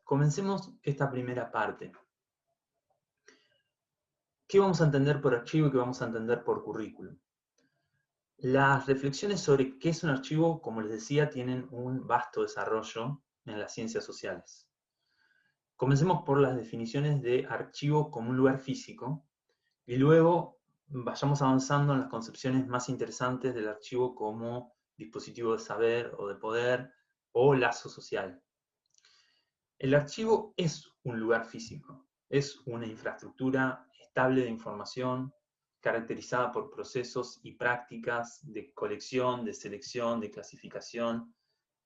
Comencemos esta primera parte. ¿Qué vamos a entender por archivo y qué vamos a entender por currículum? Las reflexiones sobre qué es un archivo, como les decía, tienen un vasto desarrollo en las ciencias sociales. Comencemos por las definiciones de archivo como un lugar físico y luego vayamos avanzando en las concepciones más interesantes del archivo como dispositivo de saber o de poder o lazo social. El archivo es un lugar físico, es una infraestructura estable de información caracterizada por procesos y prácticas de colección, de selección, de clasificación,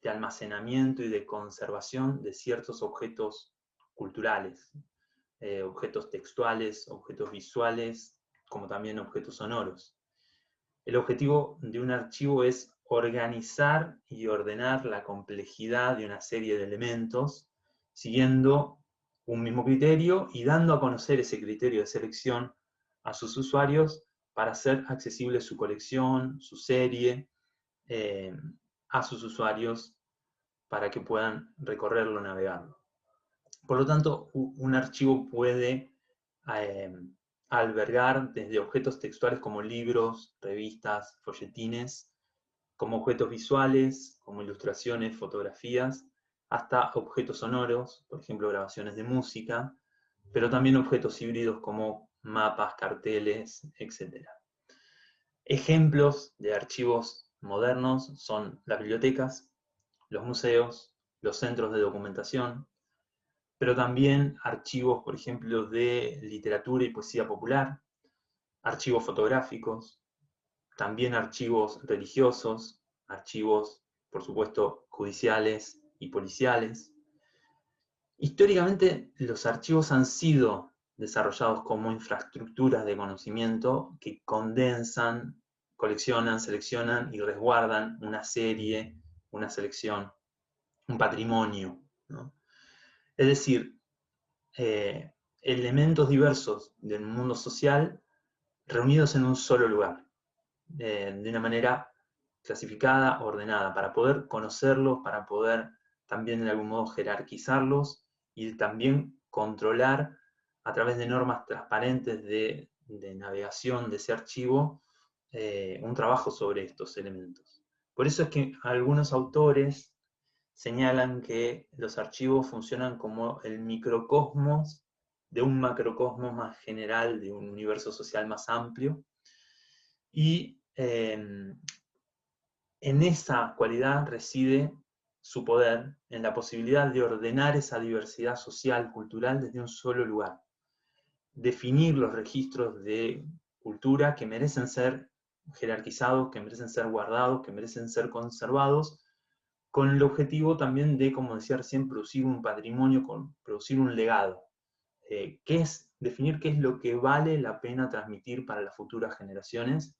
de almacenamiento y de conservación de ciertos objetos culturales, objetos textuales, objetos visuales, como también objetos sonoros. El objetivo de un archivo es organizar y ordenar la complejidad de una serie de elementos, siguiendo un mismo criterio y dando a conocer ese criterio de selección a sus usuarios para hacer accesible su colección, su serie, a sus usuarios para que puedan recorrerlo, navegarlo. Por lo tanto, un archivo puede eh, albergar desde objetos textuales como libros, revistas, folletines, como objetos visuales, como ilustraciones, fotografías, hasta objetos sonoros, por ejemplo, grabaciones de música, pero también objetos híbridos como mapas, carteles, etc. Ejemplos de archivos modernos son las bibliotecas, los museos, los centros de documentación, pero también archivos, por ejemplo, de literatura y poesía popular, archivos fotográficos, también archivos religiosos, archivos, por supuesto, judiciales y policiales. Históricamente, los archivos han sido desarrollados como infraestructuras de conocimiento que condensan, coleccionan, seleccionan y resguardan una serie, una selección, un patrimonio, ¿no? Es decir, elementos diversos del mundo social reunidos en un solo lugar, de una manera clasificada, ordenada, para poder conocerlos, para poder también de algún modo jerarquizarlos y también controlar a través de normas transparentes de navegación de ese archivo un trabajo sobre estos elementos. Por eso es que algunos autores señalan que los archivos funcionan como el microcosmos de un macrocosmos más general, de un universo social más amplio, y en esa cualidad reside su poder, en la posibilidad de ordenar esa diversidad social, cultural, desde un solo lugar. Definir los registros de cultura que merecen ser jerarquizados, que merecen ser guardados, que merecen ser conservados, con el objetivo también de, como decía recién, producir un patrimonio, producir un legado, que es definir qué es lo que vale la pena transmitir para las futuras generaciones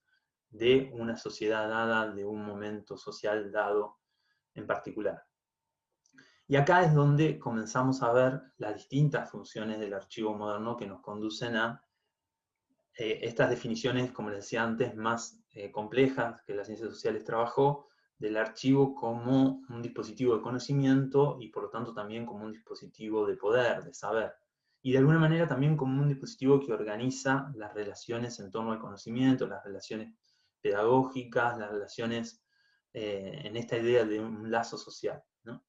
de una sociedad dada, de un momento social dado en particular. Y acá es donde comenzamos a ver las distintas funciones del archivo moderno que nos conducen a estas definiciones, como les decía antes, más complejas que las ciencias sociales trabajó, del archivo como un dispositivo de conocimiento y por lo tanto también como un dispositivo de poder, de saber. Y de alguna manera también como un dispositivo que organiza las relaciones en torno al conocimiento, las relaciones pedagógicas, las relaciones en esta idea de un lazo social, ¿no?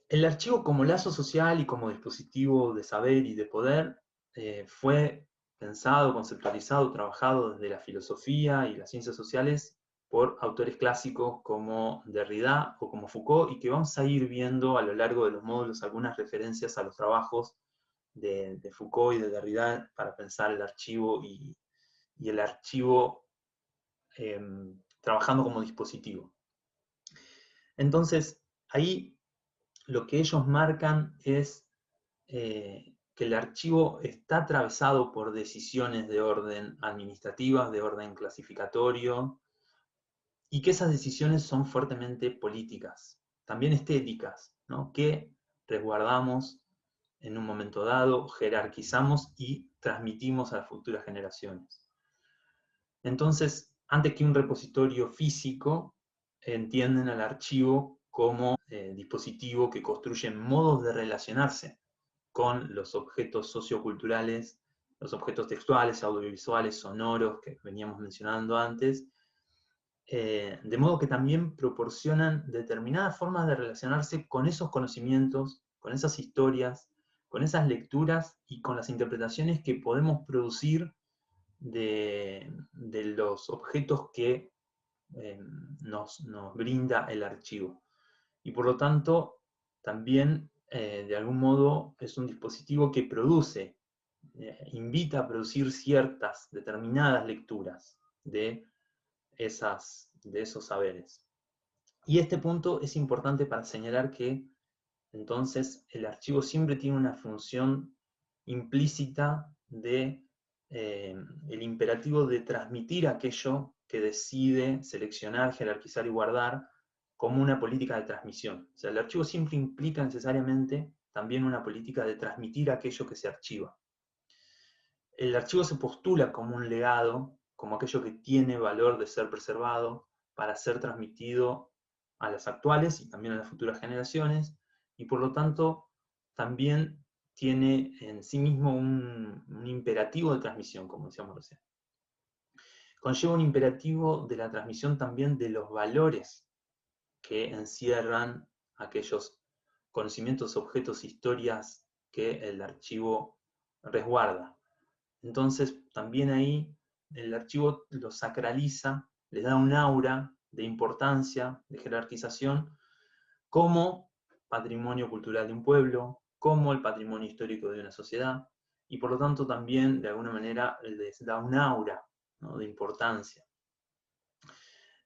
El archivo como lazo social y como dispositivo de saber y de poder fue pensado, conceptualizado, trabajado desde la filosofía y las ciencias sociales por autores clásicos como Derrida o como Foucault, y que vamos a ir viendo a lo largo de los módulos algunas referencias a los trabajos de Foucault y de Derrida para pensar el archivo y el archivo trabajando como dispositivo. Entonces, ahí lo que ellos marcan es que el archivo está atravesado por decisiones de orden administrativas, de orden clasificatorio, y que esas decisiones son fuertemente políticas, también estéticas, ¿no? Que resguardamos en un momento dado, jerarquizamos y transmitimos a las futuras generaciones. Entonces, antes que un repositorio físico, entienden al archivo como dispositivo que construye modos de relacionarse con los objetos socioculturales, los objetos textuales, audiovisuales, sonoros, que veníamos mencionando antes, de modo que también proporcionan determinadas formas de relacionarse con esos conocimientos, con esas historias, con esas lecturas y con las interpretaciones que podemos producir de los objetos que nos brinda el archivo. Y por lo tanto, también de algún modo es un dispositivo que produce, invita a producir ciertas determinadas lecturas de esos saberes. Y este punto es importante para señalar que entonces el archivo siempre tiene una función implícita de el imperativo de transmitir aquello que decide seleccionar, jerarquizar y guardar como una política de transmisión. O sea, el archivo siempre implica necesariamente también una política de transmitir aquello que se archiva. El archivo se postula como un legado, como aquello que tiene valor de ser preservado para ser transmitido a las actuales y también a las futuras generaciones, y por lo tanto también tiene en sí mismo un imperativo de transmisión, como decíamos recién. Conlleva un imperativo de la transmisión también de los valores que encierran aquellos conocimientos, objetos, historias que el archivo resguarda. Entonces, también ahí el archivo lo sacraliza, le da un aura de importancia, de jerarquización, como patrimonio cultural de un pueblo, como el patrimonio histórico de una sociedad, y por lo tanto también, de alguna manera, les da un aura, ¿no?, de importancia.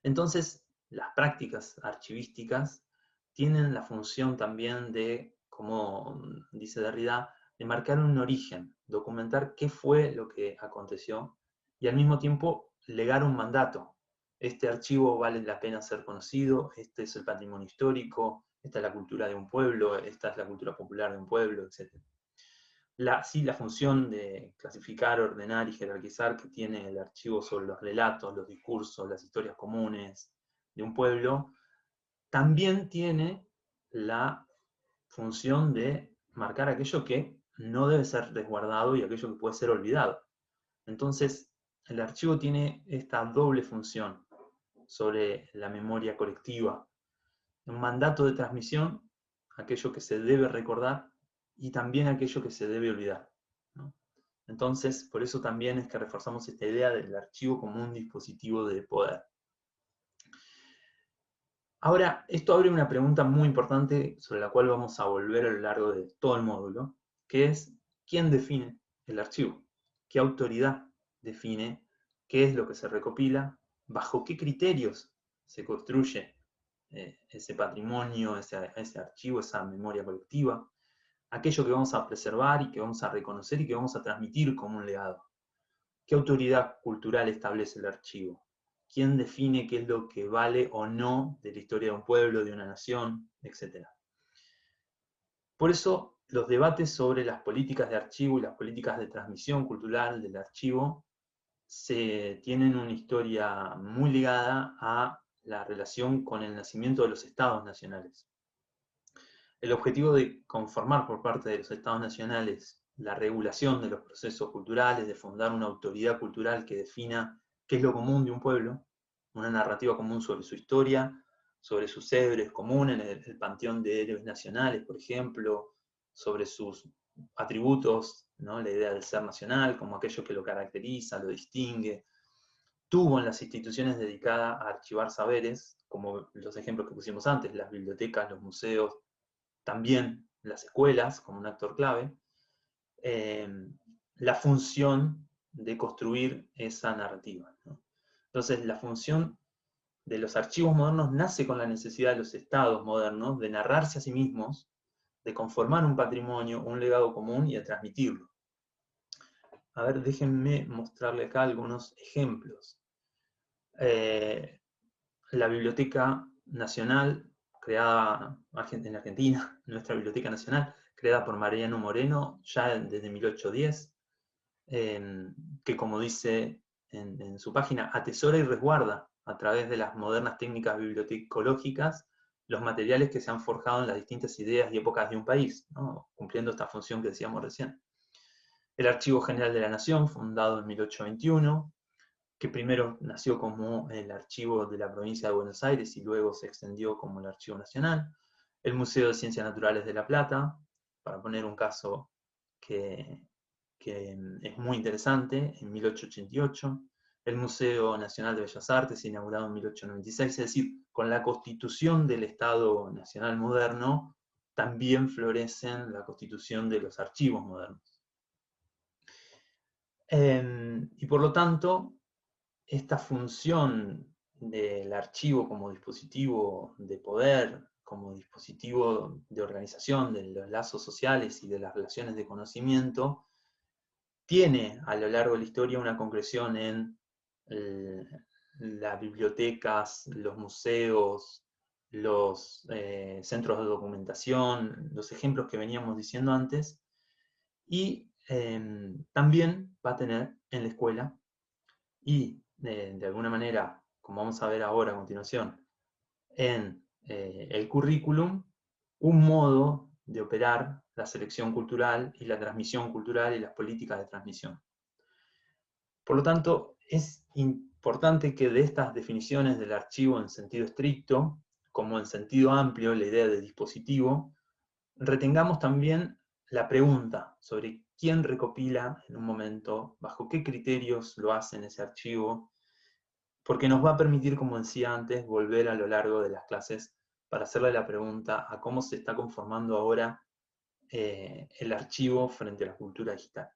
Entonces, las prácticas archivísticas tienen la función también de, como dice Derrida, de marcar un origen, documentar qué fue lo que aconteció y al mismo tiempo legar un mandato. Este archivo vale la pena ser conocido, este es el patrimonio histórico, esta es la cultura de un pueblo, esta es la cultura popular de un pueblo, etc. Sí, la función de clasificar, ordenar y jerarquizar que tiene el archivo sobre los relatos, los discursos, las historias comunes de un pueblo, también tiene la función de marcar aquello que no debe ser resguardado y aquello que puede ser olvidado. Entonces, el archivo tiene esta doble función sobre la memoria colectiva. Un mandato de transmisión, aquello que se debe recordar, y también aquello que se debe olvidar, ¿no? Entonces, por eso también es que reforzamos esta idea del archivo como un dispositivo de poder. Ahora, esto abre una pregunta muy importante sobre la cual vamos a volver a lo largo de todo el módulo, que es, ¿quién define el archivo? ¿Qué autoridad define qué es lo que se recopila? ¿Bajo qué criterios se construye ese patrimonio, ese archivo, esa memoria colectiva? Aquello que vamos a preservar y que vamos a reconocer y que vamos a transmitir como un legado. ¿Qué autoridad cultural establece el archivo? ¿Quién define qué es lo que vale o no de la historia de un pueblo, de una nación, etcétera? Por eso, los debates sobre las políticas de archivo y las políticas de transmisión cultural del archivo tienen una historia muy ligada a la relación con el nacimiento de los estados nacionales. El objetivo de conformar por parte de los estados nacionales la regulación de los procesos culturales, de fundar una autoridad cultural que defina qué es lo común de un pueblo, una narrativa común sobre su historia, sobre sus héroes comunes, el panteón de héroes nacionales, por ejemplo, sobre sus atributos, ¿no?, la idea del ser nacional como aquello que lo caracteriza, lo distingue. Tuvo en las instituciones dedicadas a archivar saberes, como los ejemplos que pusimos antes, las bibliotecas, los museos, también las escuelas como un actor clave, la función de construir esa narrativa, ¿no? Entonces, la función de los archivos modernos nace con la necesidad de los estados modernos de narrarse a sí mismos, de conformar un patrimonio, un legado común y de transmitirlo. A ver, déjenme mostrarle acá algunos ejemplos. La Biblioteca Nacional, creada en Argentina, nuestra Biblioteca Nacional, creada por Mariano Moreno ya desde 1810, que, como dice en su página, atesora y resguarda a través de las modernas técnicas bibliotecológicas los materiales que se han forjado en las distintas ideas y épocas de un país, ¿no? Cumpliendo esta función que decíamos recién. El Archivo General de la Nación, fundado en 1821, que primero nació como el Archivo de la Provincia de Buenos Aires y luego se extendió como el Archivo Nacional. El Museo de Ciencias Naturales de La Plata, para poner un caso que es muy interesante, en 1888. El Museo Nacional de Bellas Artes, inaugurado en 1896, es decir, con la constitución del Estado Nacional moderno, también florecen la constitución de los archivos modernos. Y por lo tanto, esta función del archivo como dispositivo de poder, como dispositivo de organización de los lazos sociales y de las relaciones de conocimiento, tiene a lo largo de la historia una concreción en las bibliotecas, los museos, los centros de documentación, los ejemplos que veníamos diciendo antes, y también va a tener en la escuela y de alguna manera, como vamos a ver ahora a continuación, en el currículum, un modo de operar la selección cultural y la transmisión cultural y las políticas de transmisión. Por lo tanto, es importante que de estas definiciones del archivo en sentido estricto, como en sentido amplio, la idea de dispositivo, retengamos también la pregunta sobre quién recopila en un momento, bajo qué criterios lo hace en ese archivo, porque nos va a permitir, como decía antes, volver a lo largo de las clases para hacerle la pregunta a cómo se está conformando ahora el archivo frente a la cultura digital.